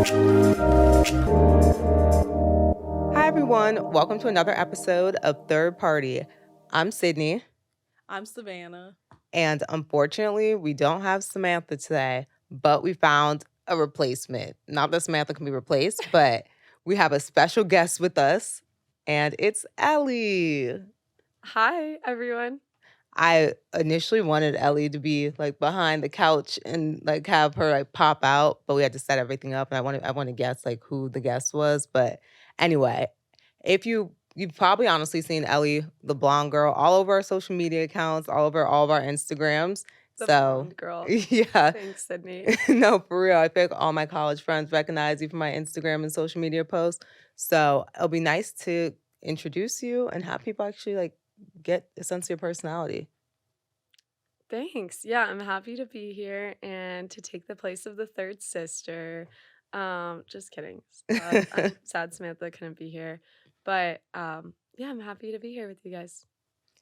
Hi, everyone. Welcome to another episode of Third Party. I'm Sydney, I'm Savannah. and unfortunately, we don't have Samantha today, but we found a replacement. Not that Samantha can be replaced, but we have a special guest with us, and it's Ellie. Hi, everyone. I initially wanted Ellie to be like behind the couch and like have her like pop out, but we had to set everything up, and I want to guess like who the guest was. But anyway, if you've probably honestly seen Ellie, the blonde girl, all over our social media accounts, all over all of our Instagrams. The So blonde girl. yeah, Thanks, Sydney. no, for real. I think all my college friends recognize you from my Instagram and social media posts. So it'll be nice to introduce you and have people actually like get a sense of your personality. Thanks. Yeah, I'm happy to be here and to take the place of the third sister. Just kidding. I'm sad Samantha couldn't be here. But yeah, I'm happy to be here with you guys.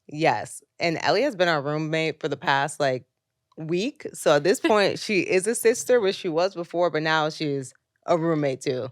Yes. And Ellie has been our roommate for the past like week. So at this point, she is a sister, which she was before, but now she's a roommate too.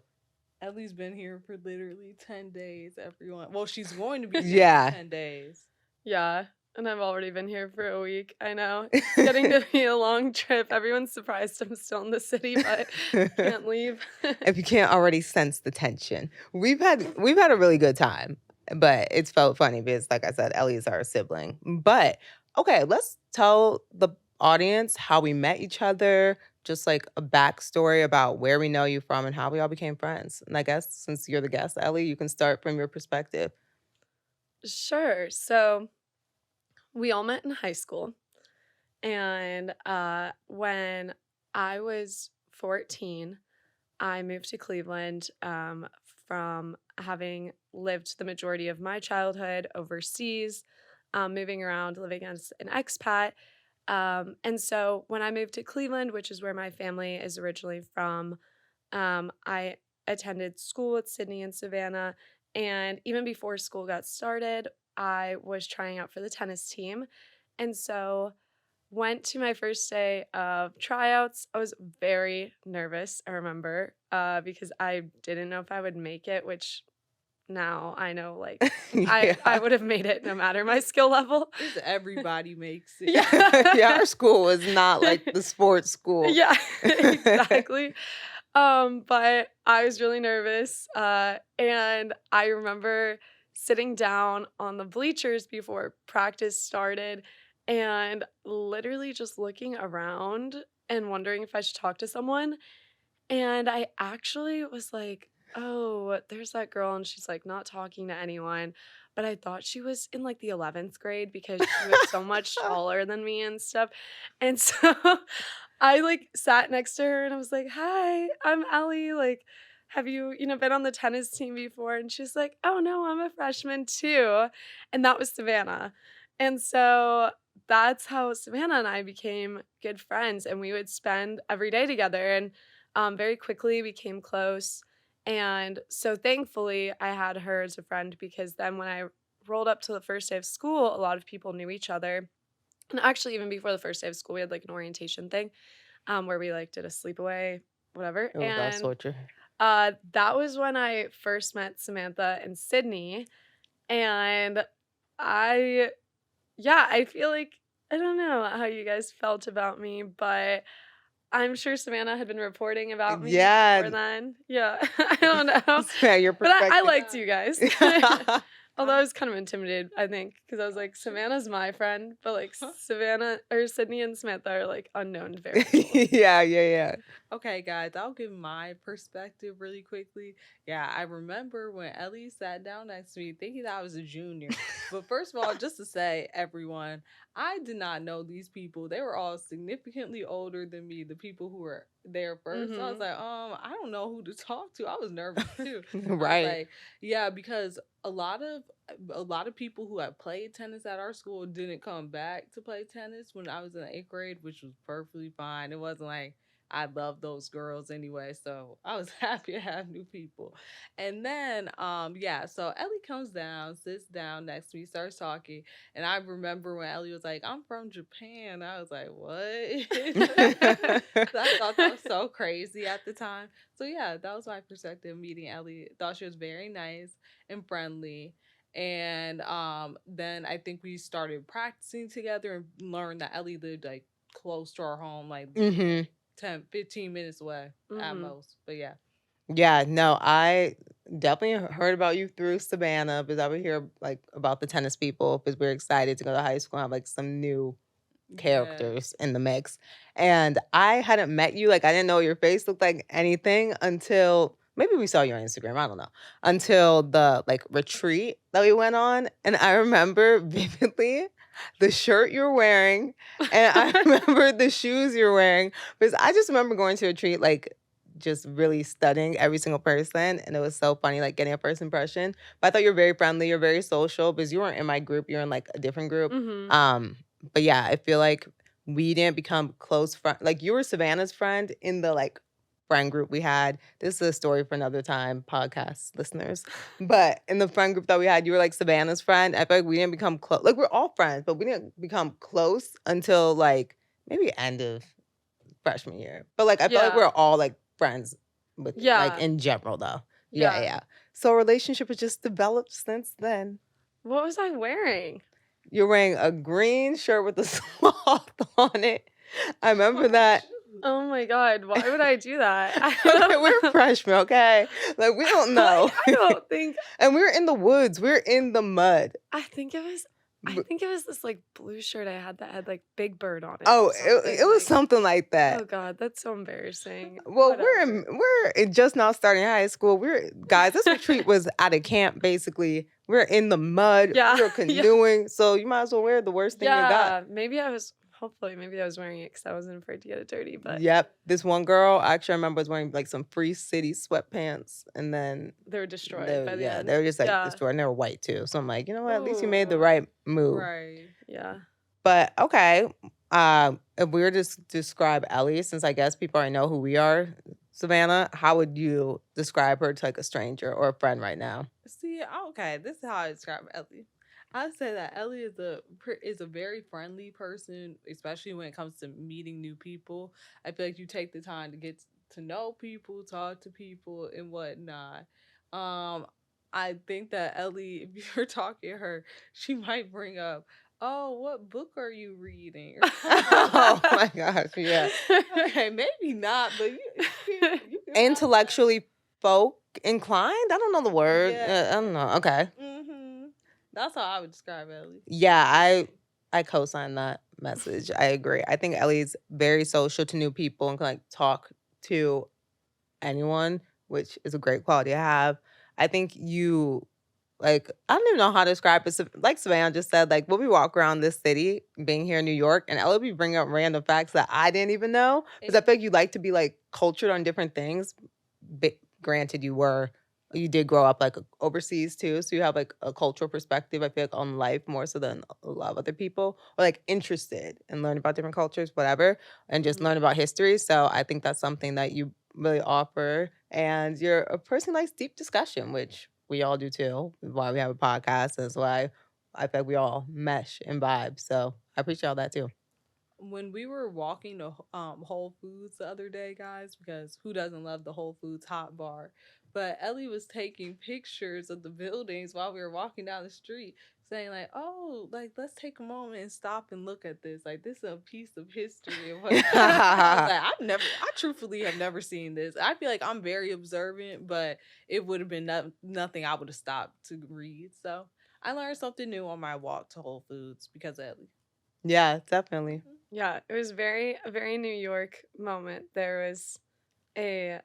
Ellie's been here for literally 10 days, everyone. Well, she's going to be here Yeah. for 10 days. Yeah, and I've already been here for a week. I know. It's getting to be a long trip. Everyone's surprised I'm still in the city, but can't leave. If you can't already sense the tension. We've had a really good time, but it's felt funny because like I said, Ellie is our sibling. But okay, let's tell the audience how we met each other, just like a backstory about where we know you from and how we all became friends. And I guess since you're the guest, Ellie, you can start from your perspective. Sure. So we all met in high school. And when I was 14, I moved to Cleveland from having lived the majority of my childhood overseas, moving around, living as an expat. And so when I moved to Cleveland, which is where my family is originally from, I attended school with Sydney and Savannah. And even before school got started, I was trying out for the tennis team. And so went to my first day of tryouts. I was very nervous, I remember, because I didn't know if I would make it, which now I know, like, I Yeah. would have made it no matter my skill level. It's everybody makes it. Yeah, our school is not like the sports school. Yeah, exactly. But I was really nervous, and I remember sitting down on the bleachers before practice started and literally just looking around and wondering if I should talk to someone. And I actually was like, oh, there's that girl, and she's like not talking to anyone. But I thought she was in like the 11th grade because she was so much taller than me and stuff. And so I like sat next to her and I was like, hi, I'm Ellie. Like, have you, been on the tennis team before? And she's like, oh no, I'm a freshman too. And that was Savannah. And so that's how Savannah and I became good friends. And we would spend every day together. And very quickly became close. And so thankfully, I had her as a friend because then when I rolled up to the first day of school, a lot of people knew each other. And actually, even before the first day of school, we had like an orientation thing where we like did a sleepaway, whatever. Oh, that's And torture. that was when I first met Samantha and Sydney. And I, yeah, I feel like, I don't know how you guys felt about me, but I'm sure Savannah had been reporting about me Yeah. before then. Yeah, I don't know. Yeah, your But I perspective. liked you guys. Although I was kind of intimidated, I think, because I was like, Savannah's my friend, but like Savannah or Sydney and Samantha are like unknown to very people. Yeah. Okay, guys, I'll give my perspective really quickly. Yeah, I remember when Ellie sat down next to me thinking that I was a junior. But first of all, just to say, everyone, I did not know these people. They were all significantly older than me, the people who were there 1st. So I was like, I don't know who to talk to. I was nervous too. I was Right. like, yeah, because a lot of people who had played tennis at our school didn't come back to play tennis when I was in 8th grade, which was perfectly fine. It wasn't like I love those girls anyway, so I was happy to have new people. And then yeah, so Ellie comes down, sits down next to me, starts talking, and I remember when Ellie was like, "I'm from Japan." I was like, "What?" I thought that was so crazy at the time. So yeah, that was my perspective of meeting Ellie. Thought she was very nice and friendly. And then I think we started practicing together and learned that Ellie lived like close to our home, like Hmm. 10, 15 minutes away at Mhm. most. But yeah. Yeah, no, I definitely heard about you through Savannah because I would hear like about the tennis people because we're excited to go to high school and have like some new Yes. characters in the mix. And I hadn't met you, like I didn't know your face looked like anything until maybe we saw you on Instagram, I don't know. Until the like retreat that we went on. And I remember vividly the shirt you were wearing. And I remember the shoes you were wearing. Because I just remember going to a retreat like just really studying every single person. And it was so funny, like getting a first impression. But I thought you were very friendly, you're very social because you weren't in my group, you're in like a different group. Mhm. But yeah, I feel like we didn't become close friends. Like you were Savannah's friend in the like friend group we had. This is a story for another time, podcast listeners. But in the friend group that we had, you were like Savannah's friend. I feel like we didn't become close. Like we're all friends, but we didn't become close until like maybe end of freshman year. But like I felt like we're Yeah. all like friends with like Yeah. in general though. Yeah, Yeah. yeah. So our relationship has just developed since then. What was I wearing? You're wearing a green shirt with a sloth on it. I remember that. Oh my god, why would I do that? Okay, we're freshmen, okay? Like we don't know. I don't think And we were in the woods. We were in the mud. I think it was this like blue shirt I had that had like Big Bird on it Oh, or something. it was Like, something like that. oh god, that's so embarrassing. Well, Whatever. just now starting high school. We're guys. This retreat was at a camp. Basically, we're in the mud. Yeah, We were yeah. canoeing. So you might as well wear the worst thing you got. Yeah, hopefully maybe I was wearing it because I wasn't afraid to get it dirty, but Yep. This one girl, I actually remember was wearing like some Free City sweatpants, and then they were destroyed by the end. they were just like Yeah. destroyed. And they were white too. So I'm like, you know what? At least you made the Ooh. right move. Right. Yeah. But okay, if we were to describe Ellie, since I guess people already know who we are, Savannah, how would you describe her to like a stranger or a friend right now? See, okay, this is how I describe Ellie. I say that Ellie is a very friendly person, especially when it comes to meeting new people. I feel like you take the time to get to know people, talk to people, and whatnot. Um, I think that Ellie, if you're talking to her, she might bring up, "Oh, what book are you reading?" Or Oh my gosh, yeah. okay, maybe not, but you can Intellectually folk inclined? I don't know the word. yeah. I don't know. Okay. That's how I would describe Ellie. Yeah, I co-sign that message. I agree. I think Ellie's very social to new people and can like talk to anyone, which is a great quality to have. I think you like I don't even know how to describe it. Like Savannah just said, like when we walk around this city, being here in New York, and Ellie be bringing up random facts that I didn't even know because I feel like you like to be like cultured on different things. Granted, you did grow up like overseas too, so you have like a cultural perspective. I feel like on life more so than a lot of other people, or like interested in learning about different cultures, whatever, and just learn about history. So I think that's something that you really offer, and you're a person who likes deep discussion, which we all do too. That's why we have a podcast. That's why I feel like we all mesh and vibe. So I appreciate all that too. When we were walking to Whole Foods the other day, guys, because who doesn't love the Whole Foods hot bar? But Ellie was taking pictures of the buildings while we were walking down the street, saying like, "Oh, like let's take a moment and stop and look at this. Like this is a piece of history." And whatnot. I was like, I truthfully have never seen this. I feel like I'm very observant, but it would have been nothing I would have stopped to read. So I learned something new on my walk to Whole Foods because of Ellie. Yeah, definitely. Yeah, it was a very New York moment. There was a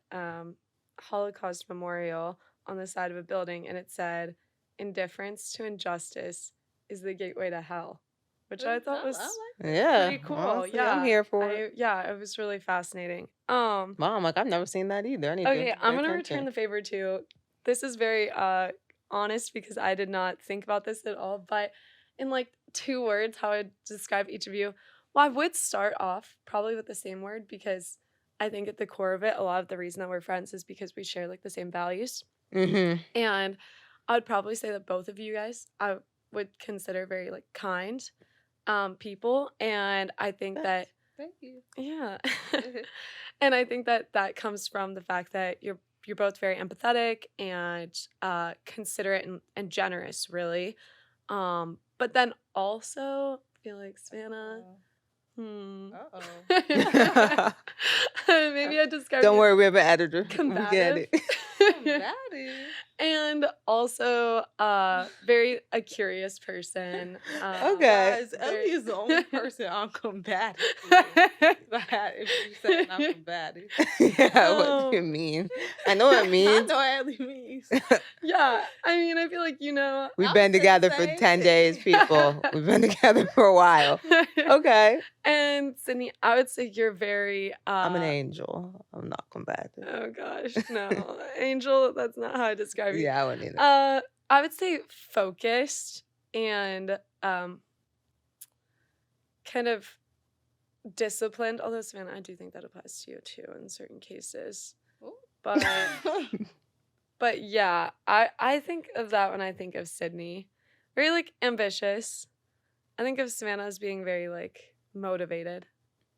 Holocaust memorial on the side of a building, and it said, "Indifference to injustice is the gateway to hell," which I thought was Yeah, pretty cool. honestly, Yeah, I'm here for it. it was really fascinating. Wow, I'm like I've never seen that either. I need Okay, to I'm pay gonna attention. return the favor too. This is very honest because I did not think about this at all, but in like 2 words, how I'd describe each of you. Well, I would start off probably with the same word because I think at the core of it, a lot of the reason that we're friends is because we share like the same values. Mm-hmm. And I would probably say that both of you guys I would consider very like kind people. And I think that, Thank you. yeah. And I think that that comes from the fact that you're both very empathetic and considerate and generous, really. But then also, I feel like Savannah. Uh-oh. Maybe I described Don't you worry, we have an editor. We get combative. it. Combative. And also very a curious person. Okay. Guys, Ellie is the only person I'm combative with. If you say I'm combative. Yeah, what do you mean? I know what it I means. know what Ellie means. Yeah, I mean, I feel like We've I been would say the together for same 10 thing. days, people. We've been together for a while. Okay. And Sydney, I would say you're very I'm an angel. I'm not combative. oh gosh, no. Angel, that's not how I describe you. Yeah, I wouldn't either. I would say focused and kind of disciplined, although Savannah, I do think that applies to you too in certain cases. Ooh. But yeah, I think of that when I think of Sydney. Very like ambitious. I think of Savannah as being very like motivated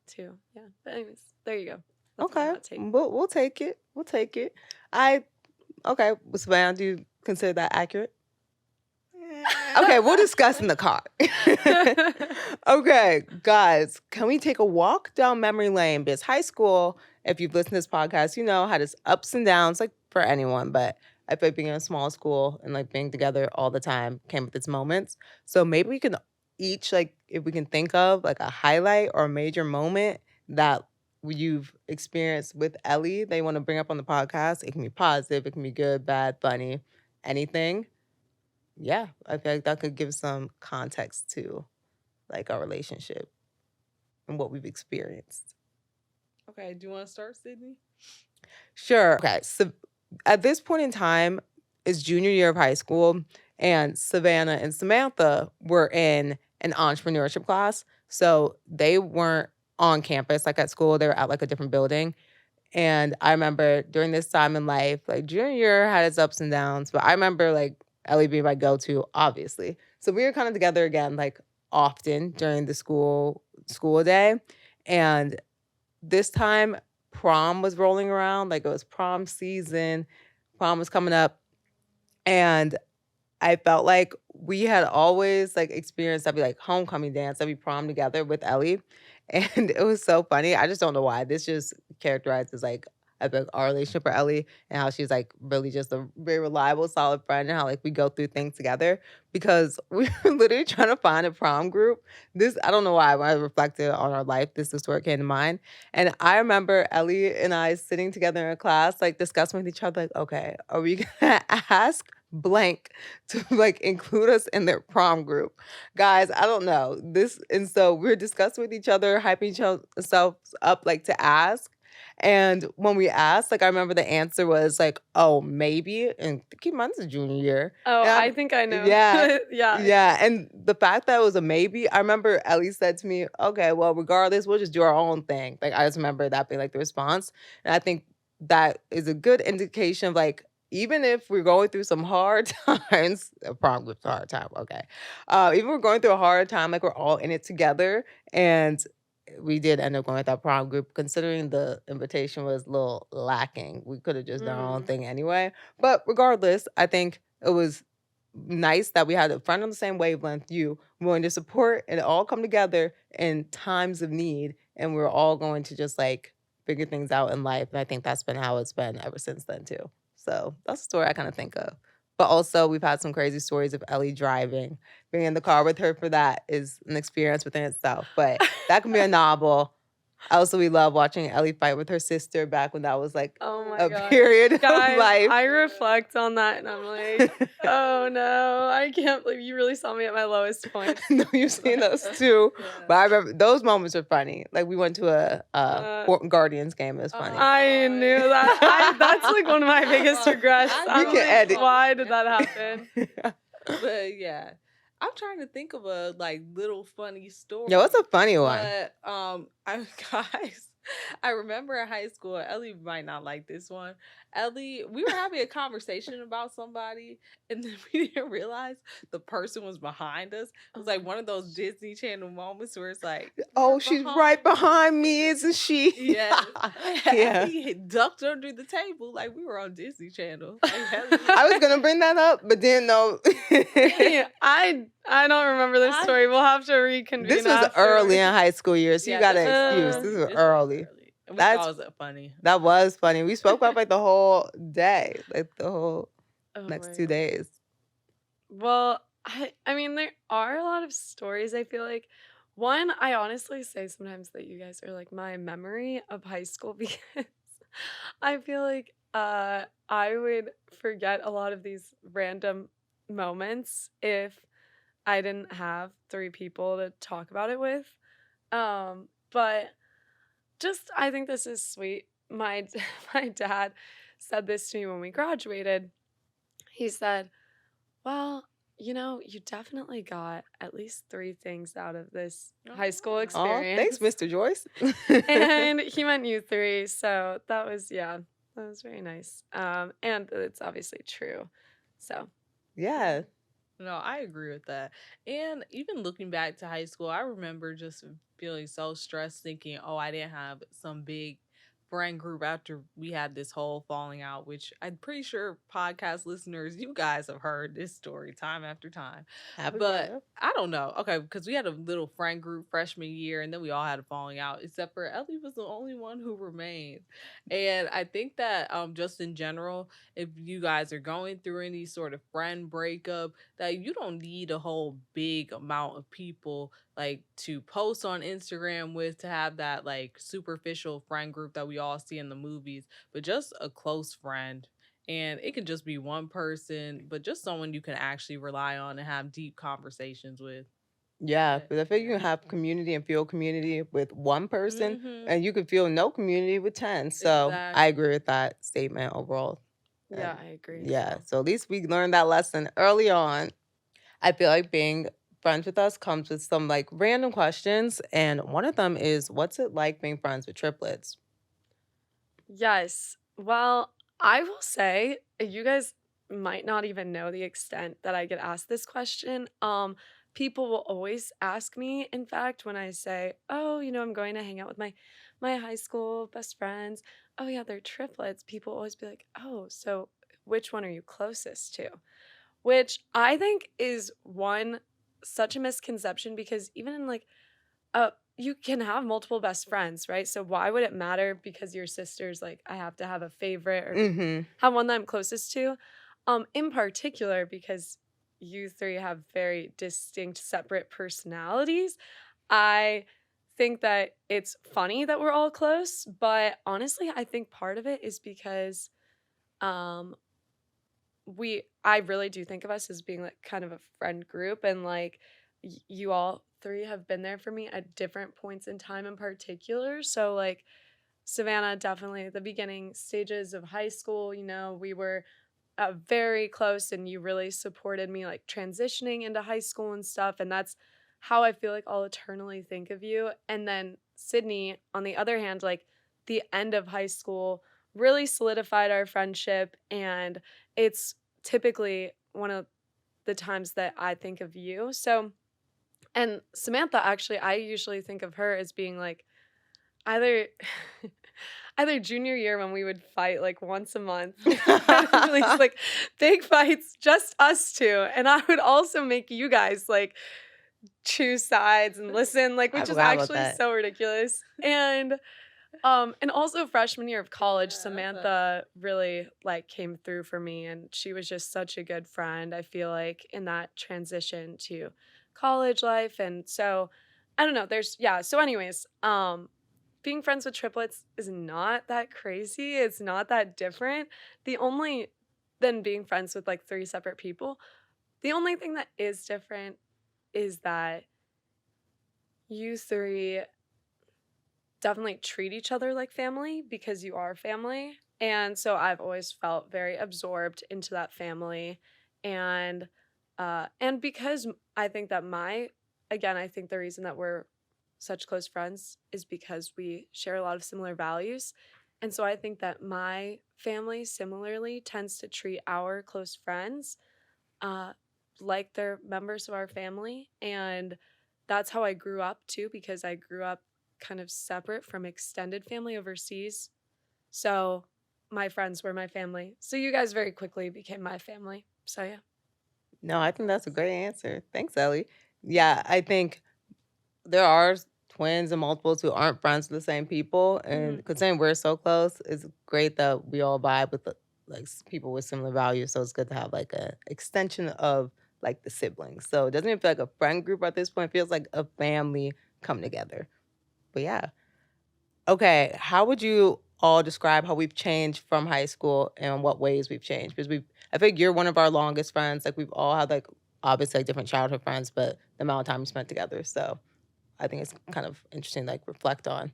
too. Yeah. But anyways, there you go. That's my Okay. hot take. We'll take it. We'll take it. Okay. Savannah, do you consider that accurate? Okay, we'll discuss in the car. Okay, guys, can we take a walk down memory lane? Because high school, if you've listened to this podcast, you know, had its ups and downs, like for anyone, but I feel like being in a small school and like being together all the time came with its moments. So maybe we can each, like, if we can think of like a highlight or a major moment that you've experienced with Ellie that you want to bring up on the podcast. It can be positive, it can be good, bad, funny, anything. Yeah, I feel like that could give some context to like our relationship and what we've experienced. Okay, do you want to start, Sydney? Sure. Okay, so at this point in time, it's junior year of high school, and Savannah and Samantha were in an entrepreneurship class. So they weren't on campus, like at school, they were at like a different building. And I remember during this time in life, like junior year had its ups and downs, but I remember like Ellie being my go-to, obviously. So we were kind of together again, like often during the school day. And this time prom was rolling around, like it was prom season, prom was coming up. And I felt like we had always like experienced that'd be like homecoming dance, that'd be prom together with Ellie. And it was so funny. I just don't know why. This just characterizes like I think our relationship with Ellie and how she's like really just a very reliable, solid friend and how like we go through things together because we were literally trying to find a prom group. This, I don't know why, when I reflected on our life, this is where it came to mind. And I remember Ellie and I sitting together in a class, like discussing with each other, like, okay, are we gonna ask blank to like include us in their prom group? Guys, I don't know. And so we're discussing with each other, hyping each ourselves up like to ask. And when we asked, like I remember the answer was like, oh, maybe. And keep in mind, this is junior year. Oh, And I think I know. Yeah. Yeah. Yeah. And the fact that it was a maybe, I remember Ellie said to me, okay, well, regardless, we'll just do our own thing. Like I just remember that being like the response. And I think that is a good indication of like, even if we're going through some hard times, a prom group's a hard time, okay. Even if we're going through a hard time, like we're all in it together. And we did end up going with that prom group, considering the invitation was a little lacking. We could have just done our own thing anyway. But regardless, I think it was nice that we had a friend on the same wavelength, you willing to support and all come together in times of need. And we're all going to just like figure things out in life. And I think that's been how it's been ever since then too. So that's the story I kind of think of. But also we've had some crazy stories of Ellie driving. Being in the car with her for that is an experience within itself. But that can be a novel. Also, we love watching Ellie fight with her sister back when that was like Oh my a gosh. period Guys, of life. I reflect on that and I'm like, oh no, I can't believe you really saw me at my lowest point. No, you've seen those too. Yeah. But I remember those moments are funny. Like we went to a Guardians game. It was funny. I knew that. That's like one of my biggest regrets. You I'm can like, edit. why did that happen? But yeah, I'm trying to think of a like little funny story. Yo, it's a funny one. But guys, I remember in high school, Ellie might not like this one. Ellie, we were having a conversation about somebody, and then we didn't realize the person was behind us. It was like one of those Disney Channel moments where it's like, Oh, "You're she's right behind me, isn't she? Yes. Yeah. Ellie had ducked under the table like we were on Disney Channel. Like Ellie I was gonna bring that up, but didn't know. Hey, I don't remember this I- story. We'll have to reconvene. This was early in afterwards. high school years, so you got this an was excuse. This was this was early. And we That's- thought it was funny. That was funny. We spoke about like the whole day, like the whole Oh next my 2 God. days. Well, I mean, there are a lot of stories. I feel like one, I honestly say sometimes that you guys are like my memory of high school because I feel like I would forget a lot of these random moments if I didn't have three people to talk about it with. But just I think this is sweet. My my dad said this to me when we graduated. He said, "Well, you know, you definitely got at least three things out of this high school Oh. Oh, experience." thanks, Mr. Joyce. And he meant you three, so that was that was very nice. And it's obviously true. So Yeah. No, I agree with that. And even looking back to high school, I remember just feeling so stressed, thinking, oh, I didn't have some big friend group after we had this whole falling out, which I'm pretty sure podcast listeners, you guys have heard this story time after time. Have we But brought it up? I don't know. Okay, because we had a little friend group freshman year and then we all had a falling out, except for Ellie was the only one who remained. And I think that just in general, if you guys are going through any sort of friend breakup, that you don't need a whole big amount of people like to post on Instagram with to have that like superficial friend group that we all see in the movies, but just a close friend. And it can just be one person, but just someone you can actually rely on and have deep conversations with. Yeah, But, because I feel you can have community and feel community with one person, Mhm. and you could feel no community with 10. So I Exactly. agree with that statement overall. yeah, And I agree. yeah, so at least we learned that lesson early on. I feel like being friends with us comes with some like random questions, and one of them is, what's it like being friends with triplets? Yes. Well, I will say you guys might not even know the extent that I get asked this question. People will always ask me, in fact, when I say, "Oh, you know, I'm going to hang out with my high school best friends." Oh yeah, they're triplets. People always be like, "Oh, so which one are you closest to?" Which I think is one such a misconception because even in like you can have multiple best friends, right? So why would it matter because your sister's like, I have to have a favorite or Mm-hmm. have one that I'm closest to? In particular, because you three have very distinct, separate personalities, I think that it's funny that we're all close, but honestly, I think part of it is because um I really do think of us as being like kind of a friend group and like you all three have been there for me at different points in time in particular. So like Savannah, definitely at the beginning stages of high school, you know, we were very close and you really supported me like transitioning into high school and stuff. And that's how I feel like I'll eternally think of you. And then Sydney, on the other hand, like the end of high school really solidified our friendship. And it's typically one of the times that I think of you. So, and Samantha, actually, I usually think of her as being like either either junior year when we would fight like once a month, these like big fights, just us two, and I would also make you guys like choose sides and listen, like I which is forgot about actually that. so ridiculous. And also freshman year of college, Yeah, that's Samantha really like came through for me and she was just such a good friend, I feel like, in that transition to college life. And so I don't know, so anyways, being friends with triplets is not that crazy. It's not that different. The only than being friends with like three separate people. The only thing that is different is that you three definitely treat each other like family because you are family. And so I've always felt very absorbed into that family. And because I think that I think the reason that we're such close friends is because we share a lot of similar values. And so I think that my family similarly tends to treat our close friends uh, like they're members of our family. And that's how I grew up too, because I grew up kind of separate from extended family overseas. So my friends were my family. So you guys very quickly became my family. So yeah. No, I think that's a great answer. Thanks, Ellie. Yeah, I think there are twins and multiples who aren't friends with the same people, and considering we're so close, it's great that we all vibe with like people with similar values. So it's good to have like a extension of like the siblings. So it doesn't even feel like a friend group at this point. It feels like a family come together. But yeah. Okay, how would you all describe how we've changed from high school and what ways we've changed? Because I think you're one of our longest friends. Like we've all had like obviously like different childhood friends, but the amount of time we spent together. So I think it's kind of interesting to like reflect on.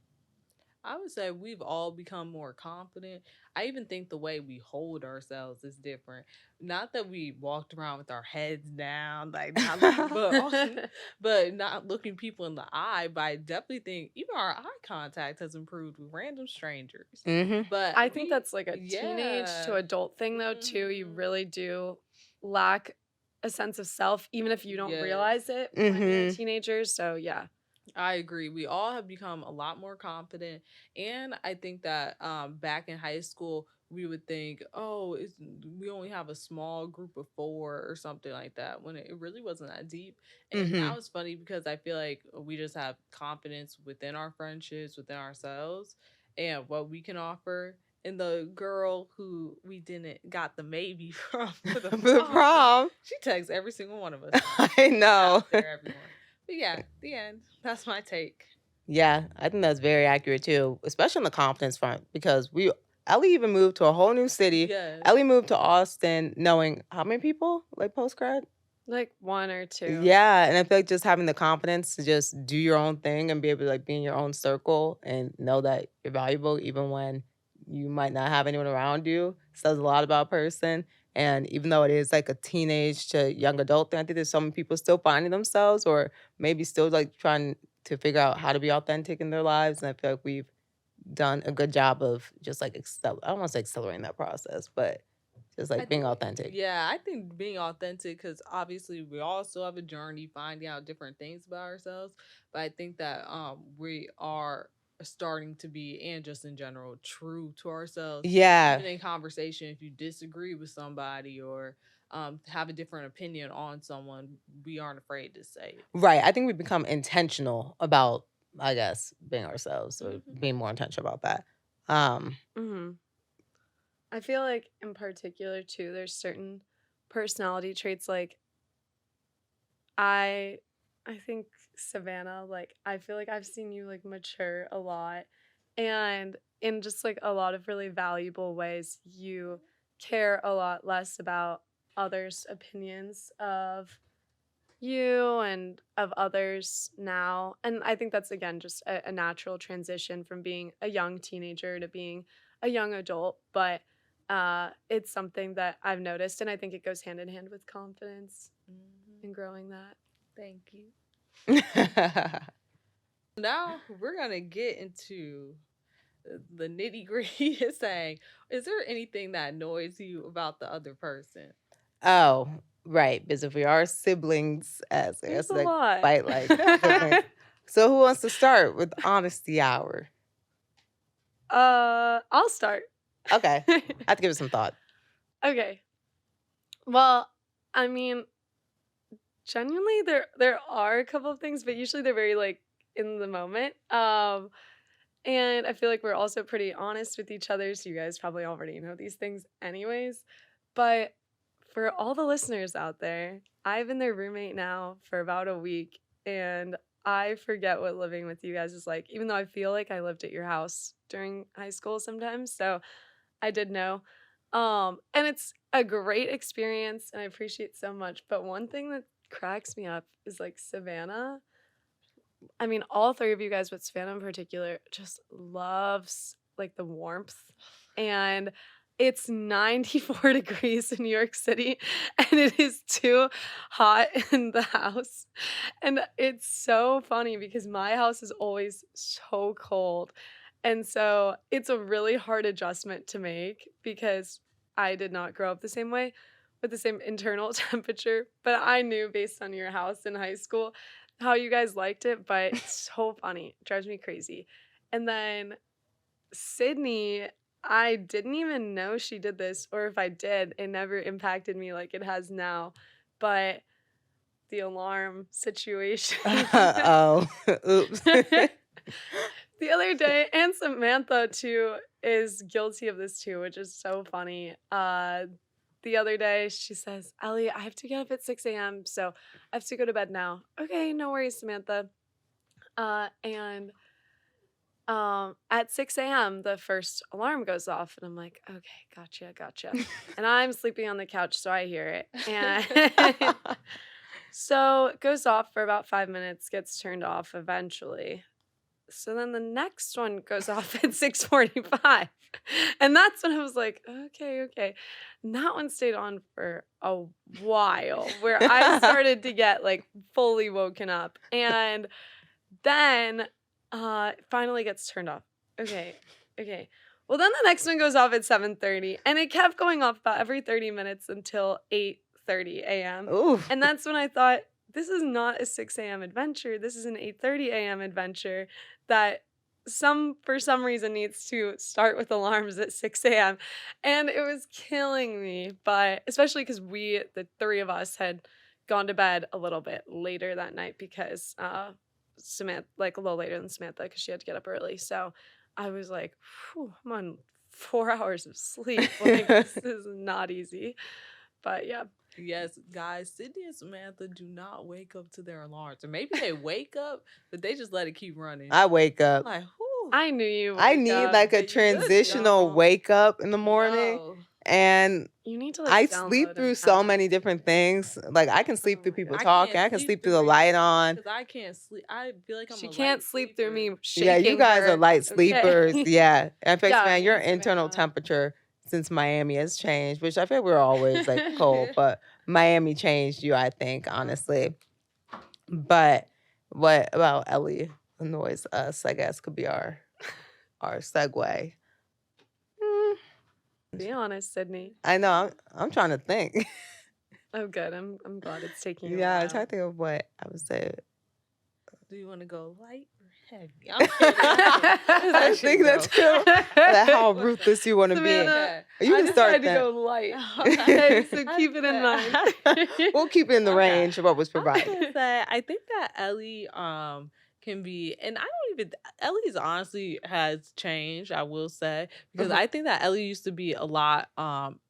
I would say we've all become more confident. I even think the way we hold ourselves is different. Not that we walked around with our heads down, like not looking, but not looking people in the eye. But I definitely think even our eye contact has improved with random strangers. Mm-hmm. But I think that's like a teenage to adult thing though too. You really do lack a sense of self, even if you don't Yes. realize it when you're a teenager. So yeah. I agree. We all have become a lot more confident, and I think that back in high school, we would think, "Oh, we only have a small group of four or something like that," when it really wasn't that deep. And Mm-hmm. now it's funny because I feel like we just have confidence within our friendships, within ourselves, and what we can offer. And the girl who we didn't got the maybe from for the The prom, prom. she texts every single one of us. I know. Out there, everyone. But yeah, the end. That's my take. Yeah, I think that's very accurate too, especially on the confidence front, because Ellie even moved to a whole new city. Yes. Ellie moved to Austin knowing how many people, like post grad? Like one or two. Yeah, and I feel like just having the confidence to just do your own thing and be able to like be in your own circle and know that you're valuable even when you might not have anyone around you says a lot about a person. And even though it is like a teenage to young adult thing, I think there's some people still finding themselves or maybe still like trying to figure out how to be authentic in their lives. And I feel like we've done a good job of just like I don't want to say accelerating that process, but just like being authentic. Yeah, I think being authentic, because obviously we all still have a journey finding out different things about ourselves. But I think that we are starting to be, and just in general, true to ourselves. Yeah. Even in conversation, if you disagree with somebody or have a different opinion on someone, we aren't afraid to say it. Right. I think we've become intentional about, I guess, being ourselves or being more intentional about that. I feel like in particular too, there's certain personality traits like I think Savannah, like I feel like I've seen you like mature a lot and in just like a lot of really valuable ways you care a lot less about others' opinions of you and of others now. And I think that's again just a natural transition from being a young teenager to being a young adult. But it's something that I've noticed, and I think it goes hand in hand with confidence and growing that. Thank you. Now we're gonna get into the nitty gritty. Is saying, is there anything that annoys you about the other person? Oh, right. Because if we are siblings, as I guess, There's a like lot. fight like siblings. So who wants to start with honesty hour? I'll start. Okay. I have to give it some thought. Okay. Well, I mean, genuinely there are a couple of things, but usually they're very like in the moment. And I feel like we're also pretty honest with each other, so you guys probably already know these things anyways. But for all the listeners out there, I've been their roommate now for about a week, and I forget what living with you guys is like, even though I feel like I lived at your house during high school sometimes. So I did know. And it's a great experience and I appreciate it so much. But one thing that cracks me up is like Savannah. I mean, all three of you guys, but Savannah in particular, just loves like the warmth. And it's 94 degrees in New York City and it is too hot in the house. And it's so funny because my house is always so cold. And so it's a really hard adjustment to make because I did not grow up the same way with the same internal temperature. But I knew based on your house in high school how you guys liked it. But it's so funny. It drives me crazy. And then Sydney, I didn't even know she did this, or if I did, it never impacted me like it has now. But the alarm situation. Oh, oops. The other day, and Samantha too is guilty of this too, which is so funny. The other day she says, "Ellie, I have to get up at 6 a.m., so I have to go to bed now." Okay, no worries, Samantha. And at 6 a.m., the first alarm goes off, and I'm like, okay, gotcha. And I'm sleeping on the couch, so I hear it. And so it goes off for about 5 minutes, gets turned off eventually. So then the next one goes off at 6:45. And that's when I was like, okay. And that one stayed on for a while where I started to get like fully woken up. And then it finally gets turned off. Okay. Well, then the next one goes off at 7:30, and it kept going off about every 30 minutes until 8:30 a.m. Ooh. And that's when I thought, this is not a 6 a.m. adventure. This is an 8:30 a.m. adventure that for some reason needs to start with alarms at 6 a.m. And it was killing me, but especially because the three of us, had gone to bed a little bit later that night because Samantha, like a little later than Samantha, because she had to get up early. So I was like, I'm on 4 hours of sleep. Like, this is not easy. But yeah. Yes, guys, Sydney and Samantha do not wake up to their alarms. Or maybe they wake up, but they just let it keep running. I wake up. I'm like, whew. I knew you would I wake need up, like a but transitional wake up in the morning. No. And you need to I download sleep an through so app. many different things. Like I can sleep Oh through my people God. talking. I can sleep through the light on. Because I can't sleep. I feel like I'm She a can't light sleep through me sleeper. shaking Yeah, you guys her. are light sleepers. Okay. Yeah. And Ep6, Yeah, man, your and internal Savannah. temperature since Miami has changed, which I feel we're always like cold, but Miami changed you, I think, honestly. But what about Ellie annoys us, I guess, could be our segue. Be honest, Sydney. I know. I'm trying to think. Oh, good. I'm glad it's taking you a Yeah, while. I'm trying to think of what I would say. Do you want to go light or heavy? I'm kidding. I think that's too. That how ruthless you want to be. Savannah, You I can start decided to that. go light. Okay, so keep it in mind. We'll keep it in the Okay. range of what was I was provided. gonna say, I think that Ellie can be, and I don't even, Ellie's honestly has changed, I will say, because I think that Ellie used to be a lot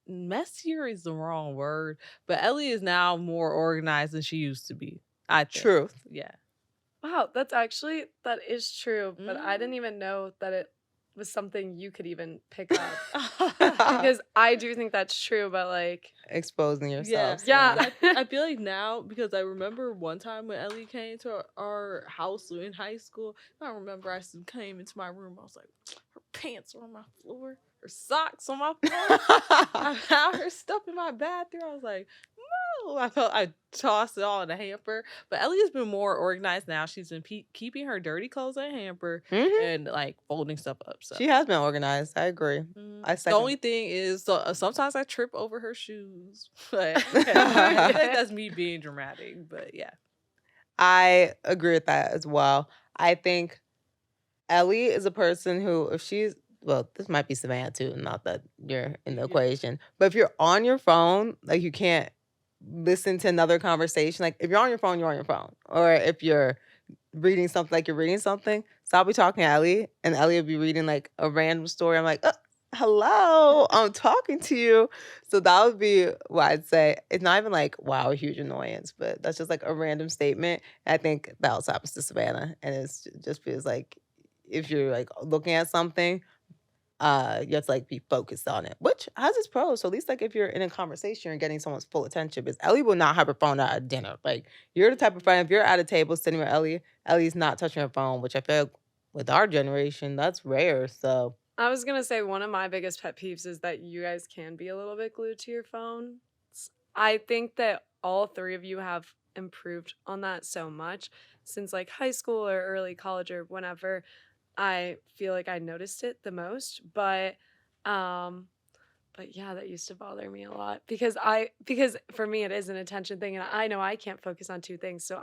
messier is the wrong word, but Ellie is now more organized than she used to be. I think. Truth. Yeah. Wow, that is true, but I didn't even know that it was something you could even pick up. Because I do think that's true, but like Exposing yourself. Yeah. I feel like now, because I remember one time when Ellie came to our house in high school, I remember I came into my room, I was like, her pants were on my floor, her socks on my floor, I found her stuff in my bathroom. I was like, no. I tossed it all in a hamper. But Ellie has been more organized now. She's been keeping her dirty clothes in a hamper and like folding stuff up. So She has been organized. I agree. the only thing is, sometimes I trip over her shoes. But I feel like that's me being dramatic. But yeah, I agree with that as well. I think Ellie is a person who, if she's, well, this might be Savannah too, not that you're in the equation, but if you're on your phone, like you can't listen to another conversation. Like if you're on your phone, you're on your phone. Or if you're reading something, like you're reading something, so I'll be talking to Ellie, and Ellie will be reading like a random story. I'm like, hello, I'm talking to you. So that would be what I'd say. It's not even like, wow, a huge annoyance, but that's just like a random statement. I think that also happens to Savannah. And it just feels like if you're like looking at something, you have to like be focused on it, which has its pros. So at least like if you're in a conversation, you're getting someone's full attention. Because Ellie will not have her phone out at dinner. Like you're the type of friend, if you're at a table sitting with Ellie's not touching her phone, which I feel like with our generation, that's rare. So I was gonna say one of my biggest pet peeves is that you guys can be a little bit glued to your phone. I think that all three of you have improved on that so much since like high school or early college or whenever. I feel like I noticed it the most, um but yeah, that used to bother me a lot because for me it is an attention thing and I know I can't focus on two things. So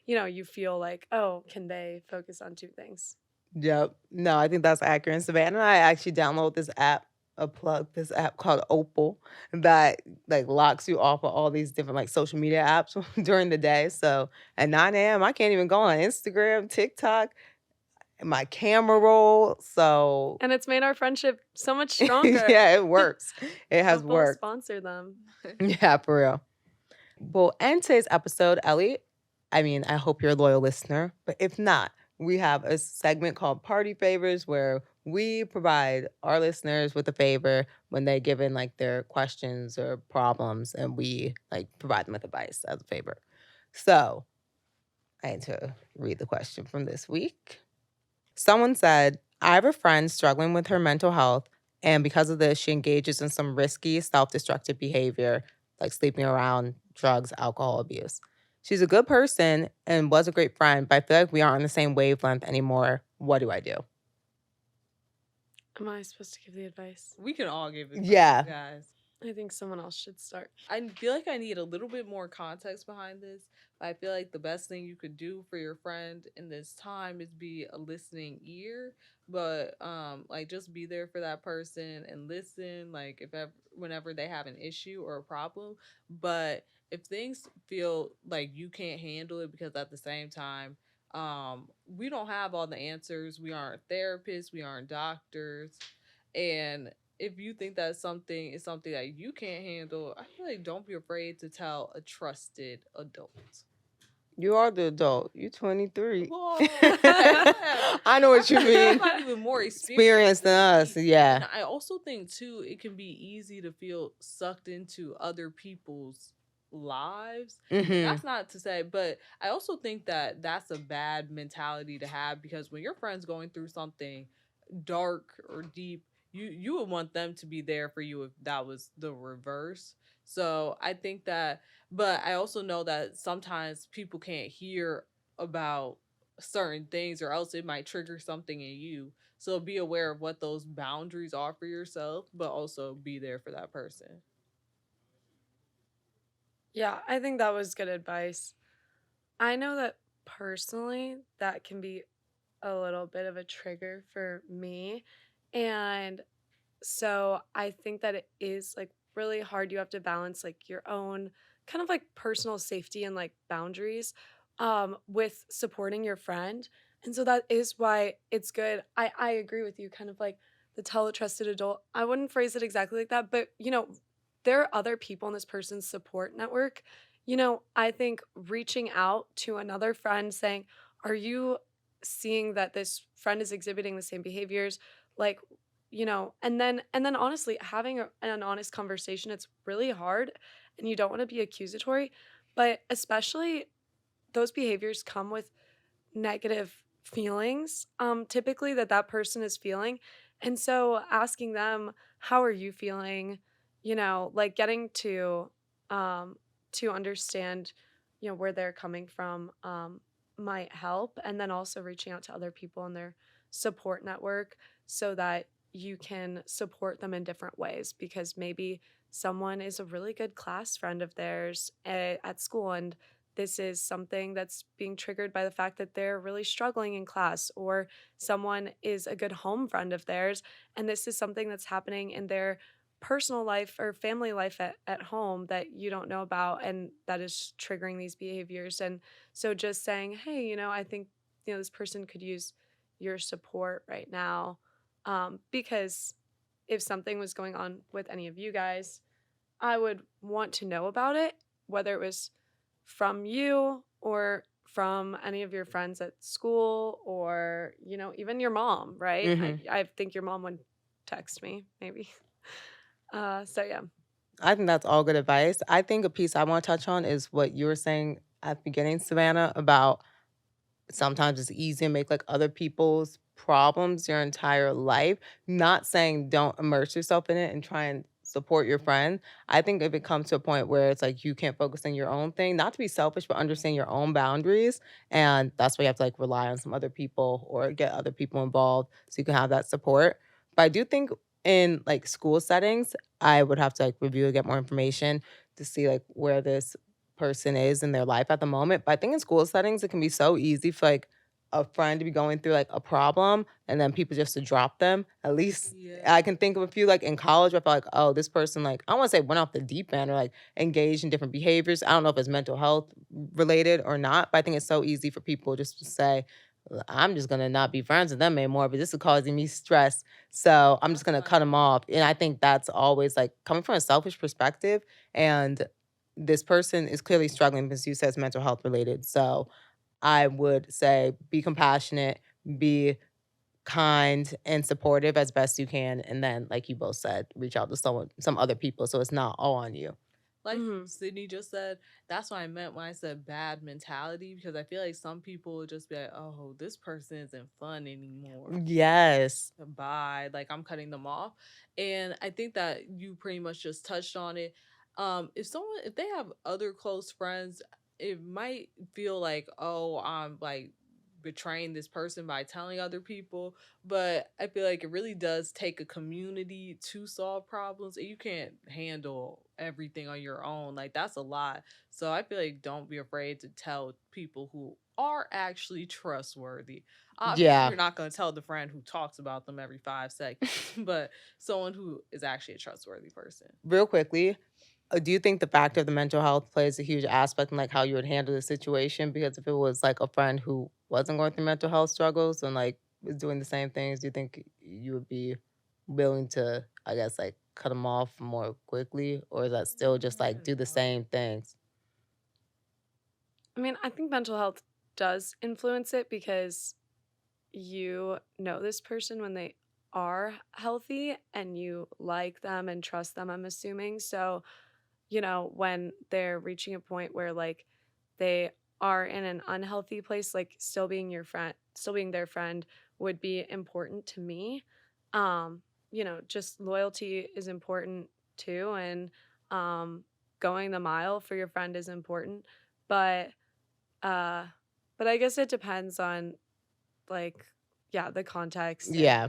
you feel like, "Oh, can they focus on two things?" Yep. No, I think that's accurate. Savannah and I actually download this app called Opal that like locks you off of all these different like social media apps during the day. So at 9 a.m. I can't even go on Instagram, TikTok, and my camera roll. So And it's made our friendship so much stronger. yeah, it works. It has Opal worked. sponsor them. Yeah, for real. Well, end today's episode, Ellie. I mean, I hope you're a loyal listener, but if not, we have a segment called Party Favors where we provide our listeners with a favor when they give in like their questions or problems, and we like provide them with advice as a favor. So I need to read the question from this week. Someone said, I have a friend struggling with her mental health, and because of this, she engages in some risky, self destructive behavior like sleeping around, drugs, alcohol abuse. She's a good person and was a great friend, but I feel like we aren't on the same wavelength anymore. What do I do? Am I supposed to give the advice? We can all give advice, Yeah. guys. I think someone else should start. I feel like I need a little bit more context behind this. But I feel like the best thing you could do for your friend in this time is be a listening ear. But like just be there for that person and listen. Like whenever they have an issue or a problem. But if things feel like you can't handle it, because at the same time, we don't have all the answers. We aren't therapists. We aren't doctors, and if you think that something is something that you can't handle, I feel like don't be afraid to tell a trusted adult. You are the adult. You're 23. Well, I know what you mean. Not even more Experienced than us. Yeah. And I also think too, it can be easy to feel sucked into other people's lives. Mhm. That's not to say, but I also think that that's a bad mentality to have, because when your friend's going through something dark or deep, you would want them to be there for you if that was the reverse. So I think that, but I also know that sometimes people can't hear about certain things, or else it might trigger something in you. So be aware of what those boundaries are for yourself, but also be there for that person. Yeah, I think that was good advice. I know that personally, that can be a little bit of a trigger for me. And so I think that it is like really hard. You have to balance like your own kind of like personal safety and like boundaries with supporting your friend. And so that is why it's good. I agree with you, kind of like the tell a trusted adult. I wouldn't phrase it exactly like that, but there are other people in this person's support network. I think reaching out to another friend saying, are you seeing that this friend is exhibiting the same behaviors? Like, and then honestly having an honest conversation. It's really hard and you don't want to be accusatory, but especially those behaviors come with negative feelings, typically that person is feeling. And so asking them, how are you feeling, like getting to understand where they're coming from, might help. And then also reaching out to other people in their support network so that you can support them in different ways, because maybe someone is a really good class friend of theirs at school, and this is something that's being triggered by the fact that they're really struggling in class, or someone is a good home friend of theirs and this is something that's happening in their personal life or family life at home that you don't know about, and that is triggering these behaviors. And so just saying, hey, I think this person could use your support right now, because if something was going on with any of you guys, I would want to know about it, whether it was from you or from any of your friends at school, or even your mom, right? Mhm. I think your mom would text me maybe. So yeah. I think that's all good advice. I think a piece I want to touch on is what you were saying at the beginning, Savannah, about sometimes it's easy to make like other people's problems your entire life, not saying don't immerse yourself in it and try and support your friend. I think if it comes to a point where it's like you can't focus on your own thing, not to be selfish, but understand your own boundaries. And that's why you have to like rely on some other people or get other people involved so you can have that support. But I do think in like school settings, I would have to like review and get more information to see like where this person is in their life at the moment. But I think in school settings, it can be so easy for like a friend to be going through like a problem and then people just to drop them. At least I Yeah. can think of a few like in college where I felt like, oh, this person like I don't want to say went off the deep end or like engaged in different behaviors. I don't know if it's mental health related or not, but I think it's so easy for people just to say, I'm just gonna not be friends with them anymore, but this is causing me stress. So I'm just That's gonna what cut I them mean. off. And I think that's always like coming from a selfish perspective. And this person is clearly struggling because you said it's mental health related. So I would say be compassionate, be kind and supportive as best you can, and then, like you both said, reach out to some other people so it's not all on you. Like Mhm. Sydney just said, that's what I meant when I said bad mentality, because I feel like some people would just be like, oh, this person isn't fun anymore. Yes. Bye. Like I'm cutting them off. And I think that you pretty much just touched on it. If they have other close friends, it might feel like, oh, I'm like betraying this person by telling other people. But I feel like it really does take a community to solve problems, and you can't handle everything on your own. Like that's a lot. So I feel like don't be afraid to tell people who are actually trustworthy. Obviously, Yeah. you're not going to tell the friend who talks about them every 5 seconds, but someone who is actually a trustworthy person. Real quickly, do you think the factor of the mental health plays a huge aspect in like how you would handle the situation? Because if it was like a friend who wasn't going through mental health struggles and like was doing the same things, do you think you would be willing to, I guess, like cut them off more quickly, or is that still just I like do don't the know. same things? I mean, I think mental health does influence it because you know this person when they are healthy and you like them and trust them, I'm assuming. So, when they're reaching a point where like they are in an unhealthy place, like still being their friend would be important to me. Just loyalty is important too, and um going the mile for your friend is important. But uh but I guess it depends on like yeah, the context and Yeah. Yeah.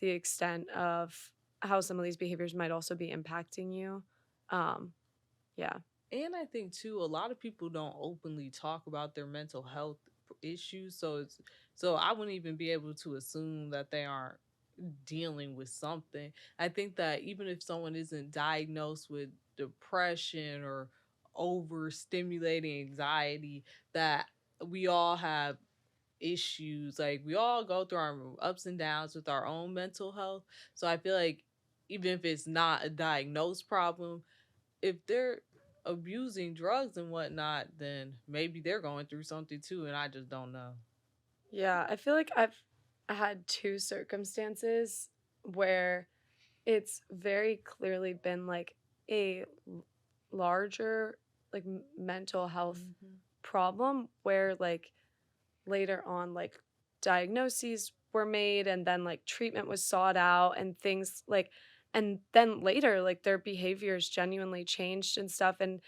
the extent of how some of these behaviors might also be impacting you. Um, yeah. And I think too, a lot of people don't openly talk about their mental health issues, so I wouldn't even be able to assume that they aren't dealing with something. I think that even if someone isn't diagnosed with depression or overstimulating anxiety, that we all have issues. Like we all go through our ups and downs with our own mental health. So I feel like even if it's not a diagnosed problem, if they're abusing drugs and whatnot, then maybe they're going through something too, and I just don't know. Yeah, I feel like I've had two circumstances where it's very clearly been like a larger like mental health Hmm. problem where like later on like diagnoses were made and then like treatment was sought out and things like and then later like their behaviors genuinely changed and stuff and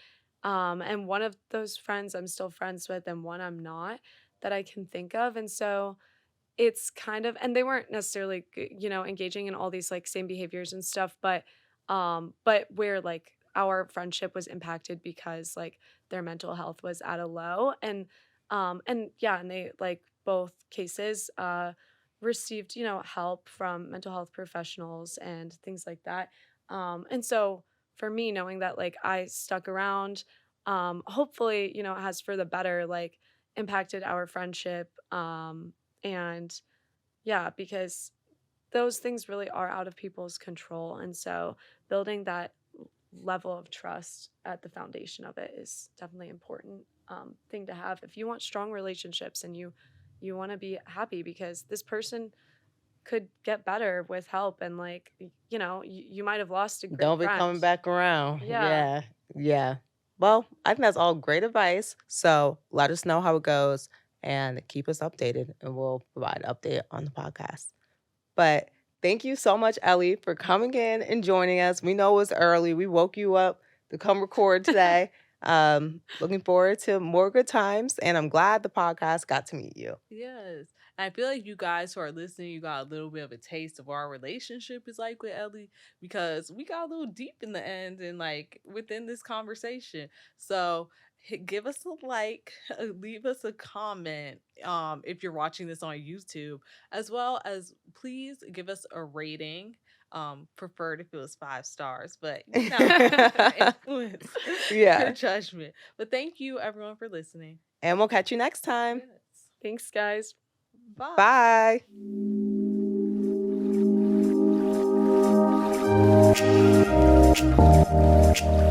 one of those friends I'm still friends with and one I'm not that I can think of. And so it's kind of, and they weren't necessarily engaging in all these like same behaviors and stuff, but where like our friendship was impacted because like their mental health was at a low. And yeah, and they like both cases received help from mental health professionals and things like that. And so for me, knowing that like I stuck around, hopefully it has for the better like impacted our friendship. And yeah, because those things really are out of people's control. And so building that level of trust at the foundation of it is definitely important thing to have if you want strong relationships and you want to be happy because this person could get better with help and like you might have lost a great Don't be friend. coming back around. Yeah. Yeah. Yeah. Well, I think that's all great advice. So let us know how it goes. and keep us updated, and we'll provide an update on the podcast. But thank you so much, Ellie, for coming in and joining us. We know it was early. We woke you up to come record today. Looking forward to more good times, and I'm glad the podcast got to meet you. Yes. And I feel like you guys who are listening, you got a little bit of a taste of what our relationship is like with Ellie, because we got a little deep in the end and like within this conversation. So give us a like, leave us a comment if you're watching this on YouTube, as well as please give us a rating. Preferred if it was 5 stars, but influence your judgment. But thank you everyone for listening. And we'll catch you next time. Yes. Thanks, guys. Bye. Bye.